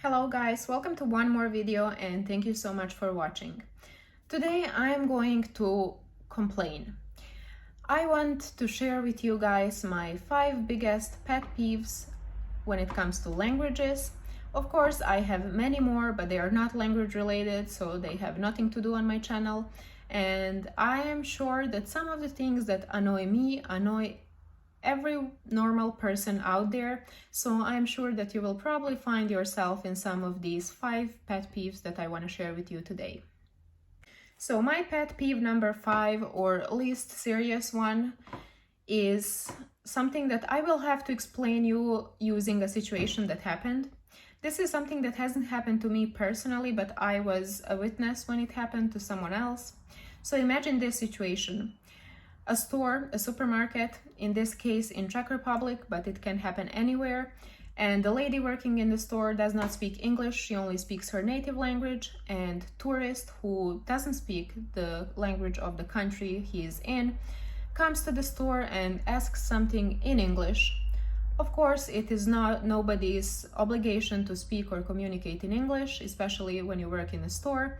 Hello guys, welcome to one more video and thank you so much for watching. Today I'm going to complain. I want to share with you guys my 5 biggest pet peeves when it comes to languages. Of course, I have many more, but they are not language related, so they have nothing to do on my channel. And I am sure that some of the things that annoy me annoy every normal person out there, so I'm sure that you will probably find yourself in some of these 5 pet peeves that I want to share with you today. So my pet peeve number 5, or least serious one, is something that I will have to explain you using a situation that happened. This is something that hasn't happened to me personally, but I was a witness when it happened to someone else. So imagine this situation. A store, a supermarket, in this case in Czech Republic, but it can happen anywhere, and the lady working in the store does not speak English, she only speaks her native language, and tourist who doesn't speak the language of the country he is in comes to the store and asks something in English. Of course, it is not nobody's obligation to speak or communicate in English, especially when you work in a store.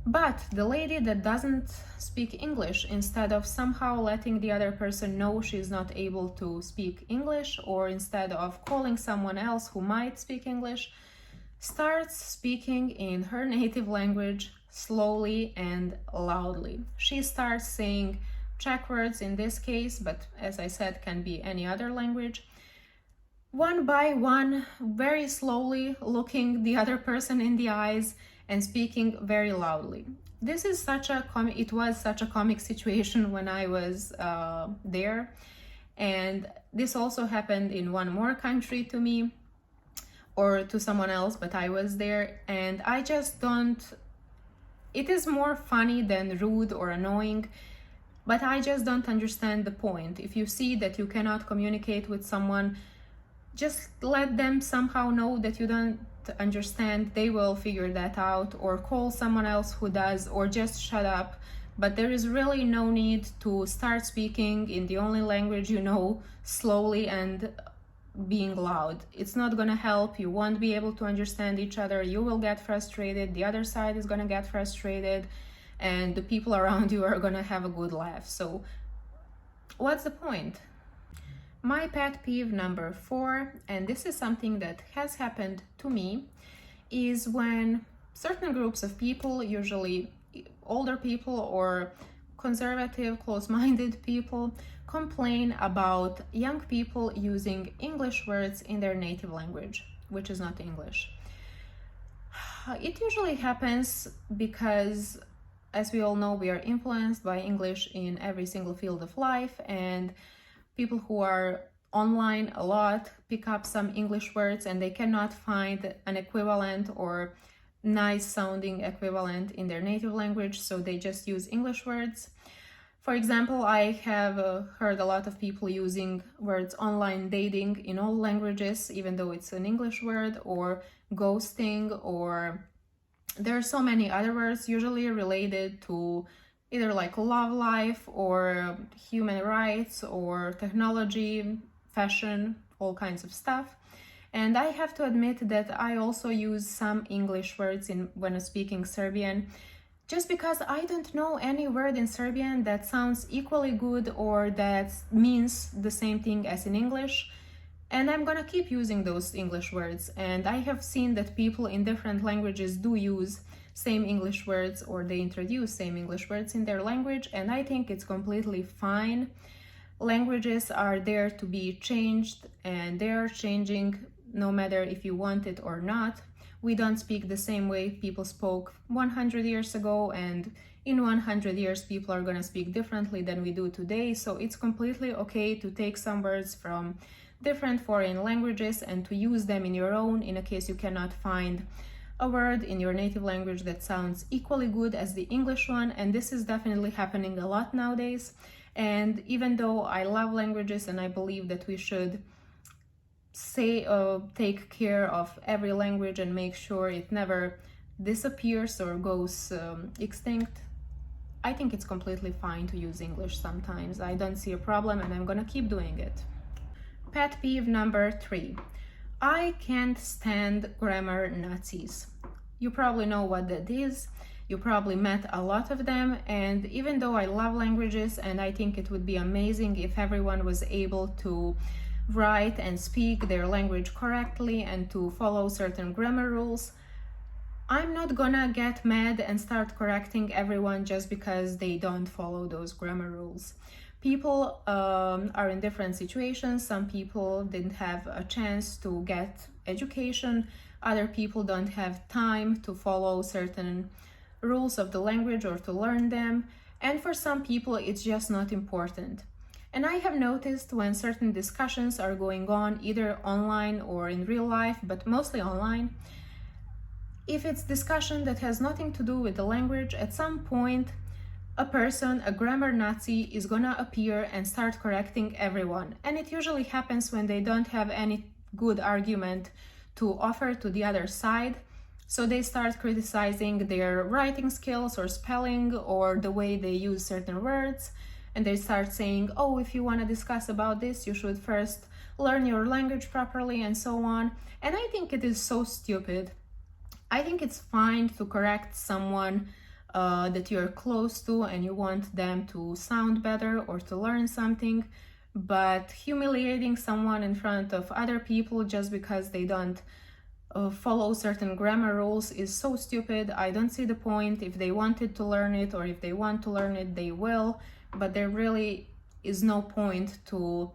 But the lady that doesn't speak English, instead of somehow letting the other person know she's not able to speak English, or instead of calling someone else who might speak English, starts speaking in her native language slowly and loudly. She starts saying Czech words in this case, but as I said, can be any other language. One by one, very slowly, looking the other person in the eyes and speaking very loudly. This is it was such a comic situation when I was there, and this also happened in one more country to me or to someone else, but I was there, and I just don't. It is more funny than rude or annoying, but I just don't understand the point. If you see that you cannot communicate with someone, just let them somehow know that you don't understand. They will figure that out, or call someone else who does, or just shut up. But there is really no need to start speaking in the only language you know slowly and being loud. It's not gonna help. You won't be able to understand each other. You will get frustrated, the other side is gonna get frustrated, and the people around you are gonna have a good laugh. So what's the point? My pet peeve number 4, and this is something that has happened to me, is when certain groups of people, usually older people or conservative, close-minded people, complain about young people using English words in their native language, which is not English. It usually happens because, as we all know, we are influenced by English in every single field of life, and people who are online a lot pick up some English words and they cannot find an equivalent or nice sounding equivalent in their native language, so they just use English words. For example, I have heard a lot of people using words online dating in all languages, even though it's an English word, or ghosting, or there are so many other words usually related to either like love life or human rights or technology, fashion, all kinds of stuff. And I have to admit that I also use some English words when speaking Serbian, just because I don't know any word in Serbian that sounds equally good or that means the same thing as in English. And I'm gonna keep using those English words. And I have seen that people in different languages do use same English words, or they introduce same English words in their language, and I think it's completely fine. Languages are there to be changed, and they are changing no matter if you want it or not. We don't speak the same way people spoke 100 years ago, and in 100 years people are going to speak differently than we do today, so it's completely okay to take some words from different foreign languages and to use them in your own, in a case you cannot find a word in your native language that sounds equally good as the English one. And this is definitely happening a lot nowadays. And even though I love languages and I believe that we should take care of every language and make sure it never disappears or goes extinct, I think it's completely fine to use English sometimes. I don't see a problem, and I'm gonna keep doing it. Pet peeve number 3. I can't stand grammar Nazis. You probably know what that is. You probably met a lot of them, and even though I love languages and I think it would be amazing if everyone was able to write and speak their language correctly and to follow certain grammar rules, I'm not gonna get mad and start correcting everyone just because they don't follow those grammar rules. People are in different situations. Some people didn't have a chance to get education. Other people don't have time to follow certain rules of the language or to learn them. And for some people, it's just not important. And I have noticed when certain discussions are going on either online or in real life, but mostly online, if it's discussion that has nothing to do with the language, at some point a person, a grammar Nazi, is gonna appear and start correcting everyone. And it usually happens when they don't have any good argument to offer to the other side. So they start criticizing their writing skills or spelling or the way they use certain words. And they start saying, oh, if you want to discuss about this, you should first learn your language properly and so on. And I think it is so stupid. I think it's fine to correct someone that you're close to and you want them to sound better or to learn something, but humiliating someone in front of other people just because they don't follow certain grammar rules is so stupid. I don't see the point. If they wanted to learn it or if they want to learn it, they will, but there really is no point to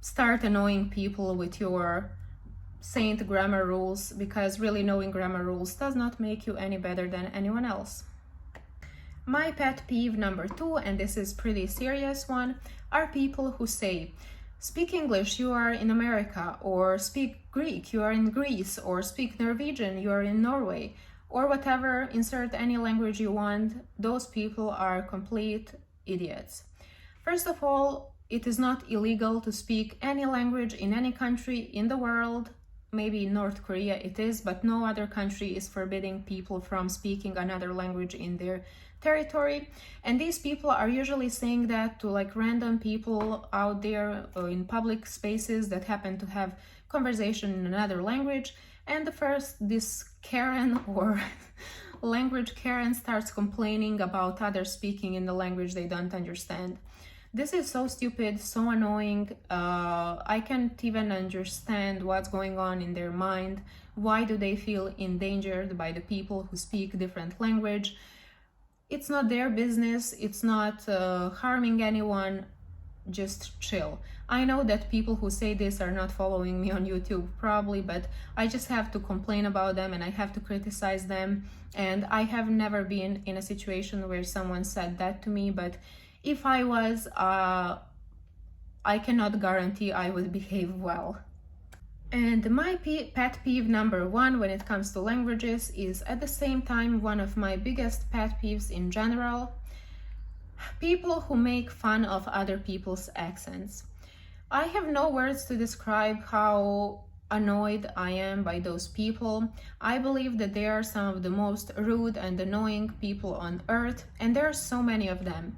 start annoying people with your saint grammar rules, because really knowing grammar rules does not make you any better than anyone else. My pet peeve number 2, and this is pretty serious one, are people who say, speak English, you are in America, or speak Greek, you are in Greece, or speak Norwegian, you are in Norway, or whatever, insert any language you want. Those people are complete idiots. First of all, it is not illegal to speak any language in any country in the world. Maybe in North Korea it is, but no other country is forbidding people from speaking another language in their territory. And these people are usually saying that to like random people out there in public spaces that happen to have conversation in another language. And the first this Karen or language Karen starts complaining about others speaking in the language they don't understand. This is so stupid, so annoying. I can't even understand what's going on in their mind. Why do they feel endangered by the people who speak different language? It's not their business. It's not harming anyone. Just chill. I know that people who say this are not following me on YouTube probably, but I just have to complain about them and I have to criticize them. And I have never been in a situation where someone said that to me, but if I was, I cannot guarantee I would behave well. And my pet peeve number 1 when it comes to languages is at the same time one of my biggest pet peeves in general. People who make fun of other people's accents. I have no words to describe how annoyed I am by those people. I believe that they are some of the most rude and annoying people on earth, and there are so many of them.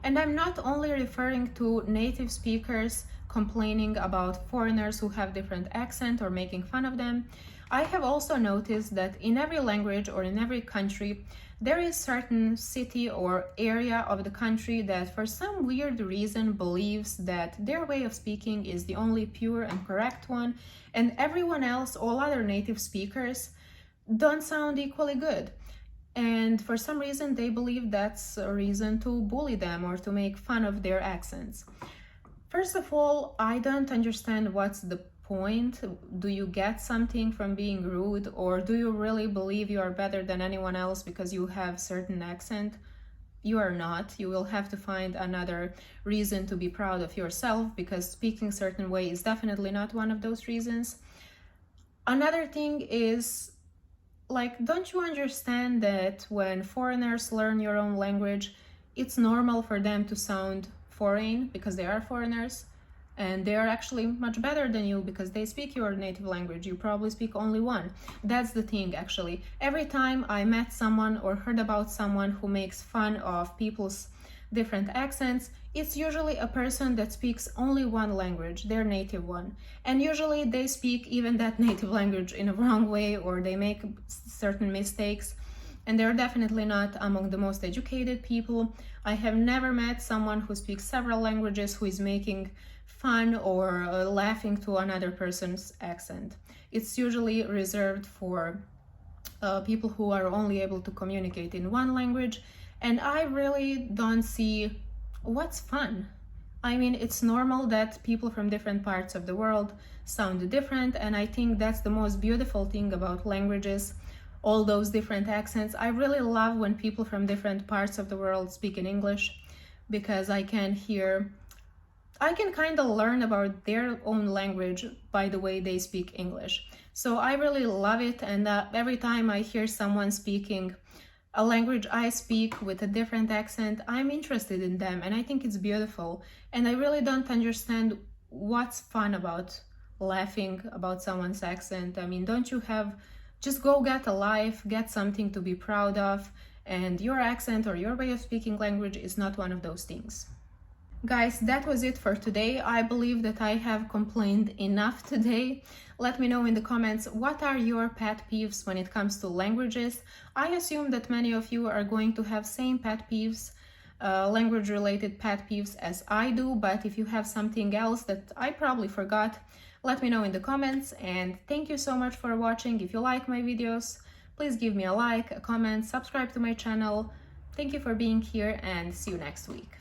And I'm not only referring to native speakers complaining about foreigners who have different accent or making fun of them. I have also noticed that in every language or in every country, there is certain city or area of the country that for some weird reason believes that their way of speaking is the only pure and correct one, and everyone else, all other native speakers, don't sound equally good. And for some reason, they believe that's a reason to bully them or to make fun of their accents. First of all, I don't understand what's the point. Do you get something from being rude, or do you really believe you are better than anyone else because you have certain accent? You are not. You will have to find another reason to be proud of yourself, because speaking a certain way is definitely not one of those reasons. Another thing is, like, don't you understand that when foreigners learn your own language, it's normal for them to sound foreign because they are foreigners, and they are actually much better than you because they speak your native language. You probably speak only one. That's the thing, actually. Every time I met someone or heard about someone who makes fun of people's different accents, it's usually a person that speaks only one language, their native one. And usually they speak even that native language in a wrong way, or they make certain mistakes. And they're definitely not among the most educated people. I have never met someone who speaks several languages who is making fun or laughing to another person's accent. It's usually reserved for people who are only able to communicate in one language, and I really don't see what's fun. I mean, it's normal that people from different parts of the world sound different, and I think that's the most beautiful thing about languages, all those different accents. I really love when people from different parts of the world speak in English, because I can kind of learn about their own language by the way they speak English. So I really love it, and every time I hear someone speaking a language I speak with a different accent, I'm interested in them, and I think it's beautiful. And I really don't understand what's fun about laughing about someone's accent. I mean, don't you just go get a life, get something to be proud of, and your accent or your way of speaking language is not one of those things. Guys, that was it for today. I believe that I have complained enough today. Let me know in the comments, what are your pet peeves when it comes to languages? I assume that many of you are going to have same pet peeves, language-related pet peeves as I do, but if you have something else that I probably forgot, let me know in the comments. And thank you so much for watching. If you like my videos, please give me a like, a comment, subscribe to my channel. Thank you for being here, and see you next week.